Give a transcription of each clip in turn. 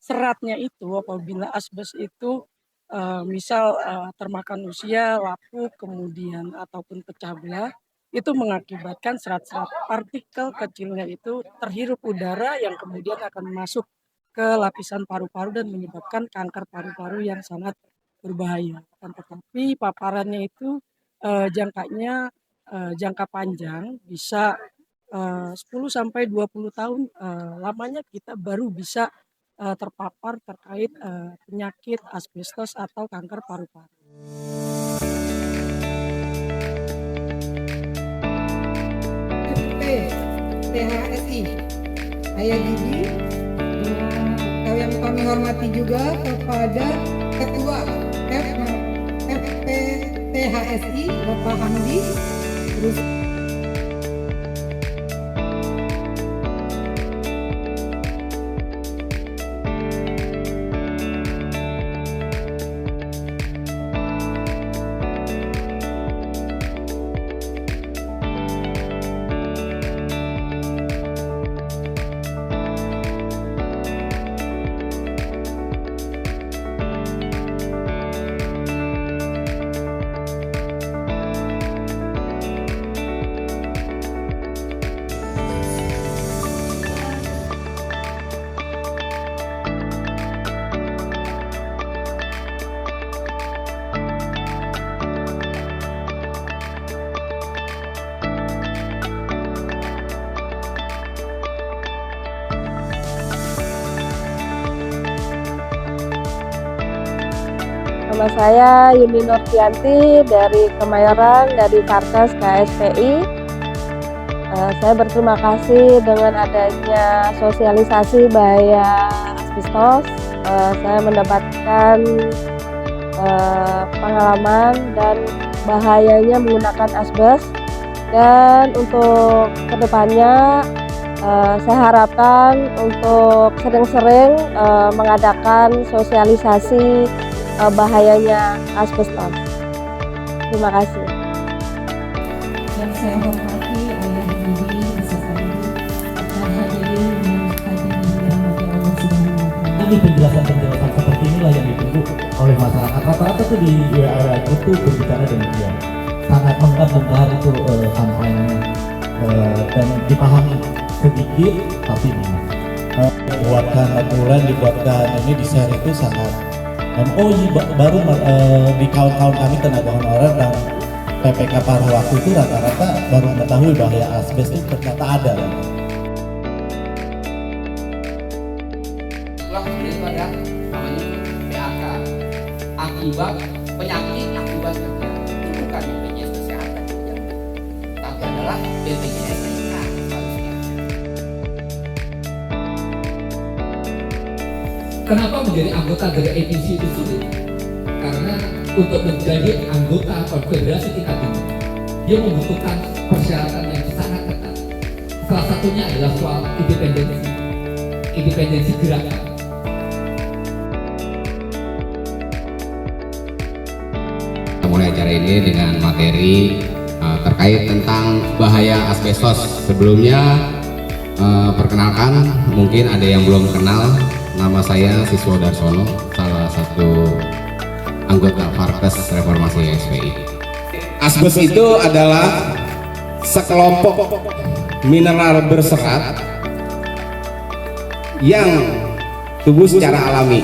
seratnya itu apabila asbes itu, misal, termakan usia, lapuk, kemudian ataupun pecah belah, itu mengakibatkan serat-serat partikel kecilnya itu terhirup udara yang kemudian akan masuk ke lapisan paru-paru dan menyebabkan kanker paru-paru yang sangat berbahaya. Akan tetapi paparannya itu, jangkanya, jangka panjang bisa 10 sampai 20 tahun, lamanya kita baru bisa, terpapar terkait, penyakit asbestos atau kanker paru-paru. THSI, saya Gigi, yang kami hormati juga kepada Ketua FPTHSI Bapak Hamdi. Nama saya Yuni Nurfianti dari Kemayoran, dari Kartes KSPI. Saya berterima kasih dengan adanya sosialisasi bahaya asbestos. Saya mendapatkan pengalaman dan bahayanya menggunakan asbes. Dan untuk kedepannya saya harapkan untuk sering-sering mengadakan sosialisasi bahayanya asbestos. Terima kasih. Dan saya hormati ayah ibu beserta ibu dan hadirin yang hadir di dalam Allah Subhanahu wa Ta'ala. Ini penjelasan seperti inilah yang ditunggu oleh masyarakat. Rata-rata tuh di WA itu berbicara demikian. Sangat menggabungkan itu sampainya dan dipahami sedikit tapi benar. Dibuatkan aturan, dibuatkan ini di share itu sangat. Baru di kawan-kawan kami tenaga honorer dan PPK paruh waktu itu rata-rata baru mengetahui bahaya asbes itu ternyata ada. Daripada namanya PAK, akibat penyakit akibat kerja itu bukan BPJS Kesehatan tapi adalah BPJS Kesehatan seharusnya. Kenapa menjadi anggota dari APC itu sulit? Karena untuk menjadi anggota konfederasi tingkat tinggi, dia membutuhkan persyaratan yang sangat ketat. Salah satunya adalah soal independensi gerakan. Kita mulai acara ini dengan materi terkait tentang bahaya asbestos. Sebelumnya perkenalkan, mungkin ada yang belum kenal. Nama saya Siswo Darsono, salah satu anggota Parkes Reformasi SPI. Asbes itu adalah sekelompok mineral berserat yang tumbuh secara alami.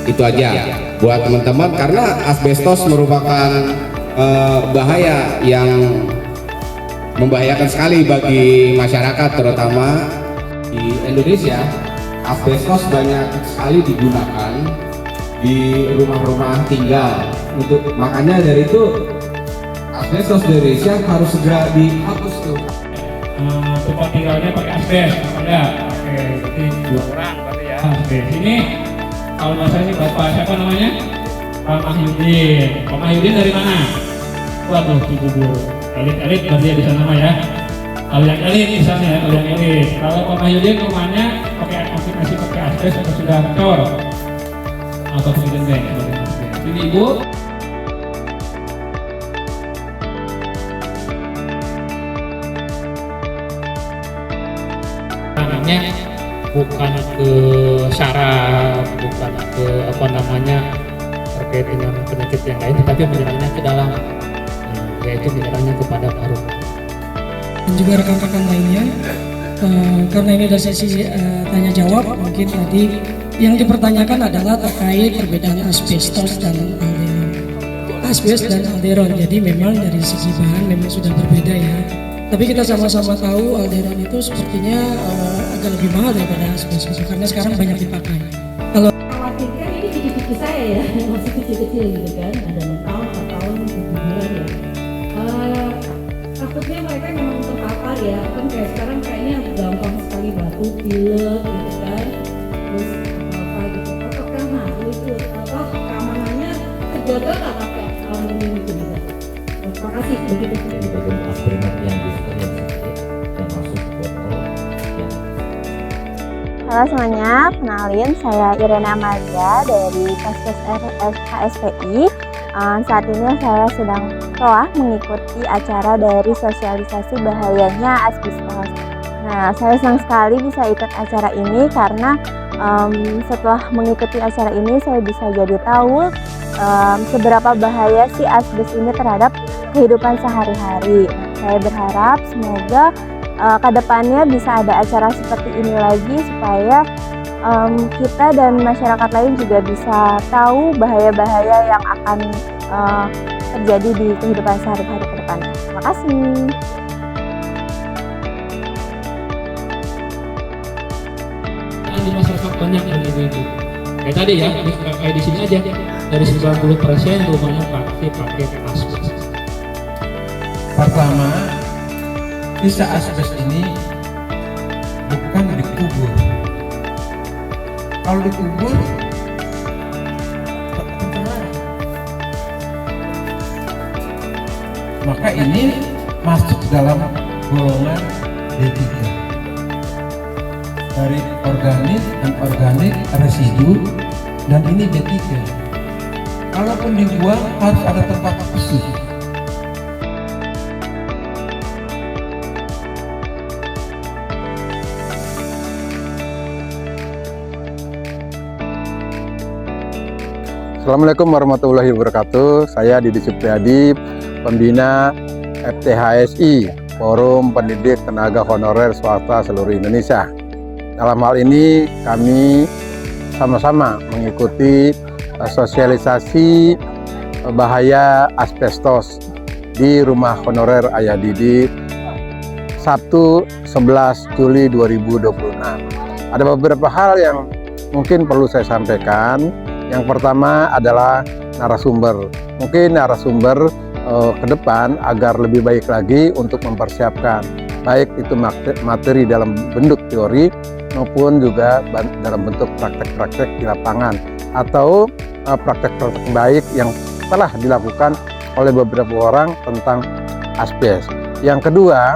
Itu aja buat teman-teman, karena asbestos merupakan bahaya yang membahayakan sekali bagi masyarakat, terutama di Indonesia. Asbestos banyak sekali digunakan di rumah-rumah tinggal. Makanya dari itu asbestos di Indonesia harus segera dihapus tuh. Tempat tinggalnya pakai asbes, ada. Oke, berarti 2 orang berarti ya. Oke, sini kalau nggak salah ini Bapak siapa namanya? Pak Mahyudin. Pak Mahyudin dari mana? Waduh, Cibubur. Elit berarti ya di sana mah ya. Kalau yang elit misalnya ya, kalau yang elit. Kalau Pak Mahyudin rumahnya masih pakai asbes atau sudah cor atau pakai dendeng. Ini Ibu. Bukan ke syarat terkait dengan penyakit yang lain, tetapi menyerangnya ke dalam, yaitu menyerangnya kepada paru. Dan juga rekan-rekan lainnya, karena ini ada sesi tanya jawab, mungkin tadi yang dipertanyakan adalah terkait perbedaan asbestos dan alderon. Asbes dan alderon, jadi memang dari segi bahan memang sudah berbeda ya. Tapi kita sama-sama tahu alderon itu sepertinya agak lebih mahal daripada asbes karena sekarang banyak dipakai. Kalau Khawatirkan ini cucu-cucu saya ya, masih kecil-kecil gitu kan, ada 6 tahun, 4 tahun, 7 bulan ya. Takutnya mereka memang terpapar ya, kan kayak sekarang kayaknya gampang sekali batuk, pilek gitu kan, terus apa gitu. Apakah itu keamanannya terjaga nggak pakai aluminium itu gitu? Terima kasih begitu. bagian aspirin yang booster yang sedikit yang masuk botol yang Halo semuanya, kenalin saya Irena Amalia dari Kaskes HSPI. Saat ini saya sedang telah mengikuti acara dari sosialisasi bahayanya asbestos. Nah, saya senang sekali bisa ikut acara ini karena setelah mengikuti acara ini saya bisa jadi tahu seberapa bahaya si asbes ini terhadap kehidupan sehari-hari. Saya berharap semoga kedepannya bisa ada acara seperti ini lagi supaya kita dan masyarakat lain juga bisa tahu bahaya-bahaya yang akan terjadi di kehidupan sehari-hari ke depannya. Terima kasih. Di masyarakat banyak yang itu. Kayak tadi ya, kayak di sini aja dari 90% rumahnya pakai asbes. Pertama, sisa asbes ini bukan dikubur. Kalau dikubur, pencemaran. Maka ini masuk dalam golongan D3. Dari organik, anorganik, residu, dan ini D3. Kalaupun dibuang harus ada tempat khusus. Assalamualaikum warahmatullahi wabarakatuh. Saya Didi Supriyadi, pembina FTHSI, Forum Pendidik Tenaga Honorer Swasta Seluruh Indonesia. Dalam hal ini kami sama-sama mengikuti sosialisasi bahaya asbestos di Rumah Honorer Ayah Didi Sabtu 11 Juli 2026. Ada beberapa hal yang mungkin perlu saya sampaikan. Yang pertama adalah narasumber. Mungkin narasumber ke depan agar lebih baik lagi untuk mempersiapkan baik itu materi dalam bentuk teori maupun juga dalam bentuk praktek-praktek di lapangan atau praktek-praktek baik yang telah dilakukan oleh beberapa orang tentang asbes. Yang kedua,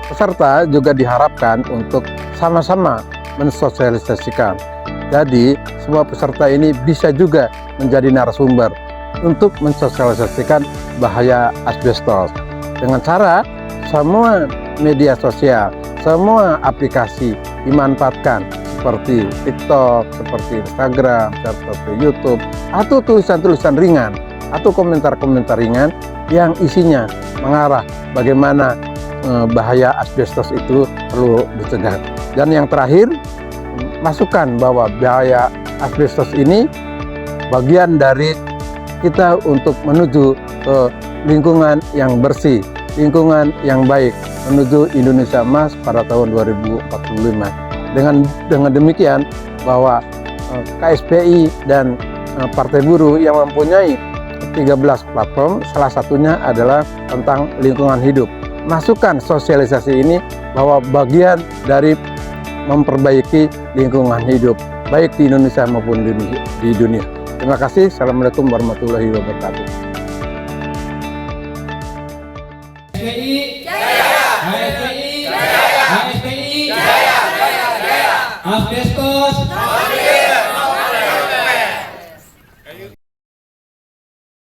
peserta juga diharapkan untuk sama-sama mensosialisasikan. Jadi, semua peserta ini bisa juga menjadi narasumber untuk mensosialisasikan bahaya asbestos. Dengan cara semua media sosial, semua aplikasi dimanfaatkan seperti TikTok, seperti Instagram, seperti YouTube, atau tulisan-tulisan ringan, atau komentar-komentar ringan yang isinya mengarah bagaimana bahaya asbestos itu perlu dicegah. Dan yang terakhir, masukkan bahwa bahaya asbestos ini bagian dari kita untuk menuju ke lingkungan yang bersih, lingkungan yang baik, menuju Indonesia Emas pada tahun 2045. Dengan demikian bahwa KSPI dan Partai Buruh yang mempunyai 13 platform, salah satunya adalah tentang lingkungan hidup. Masukkan sosialisasi ini bahwa bagian dari memperbaiki lingkungan hidup baik di Indonesia maupun di dunia. Terima kasih. Assalamualaikum warahmatullahi wabarakatuh. FPI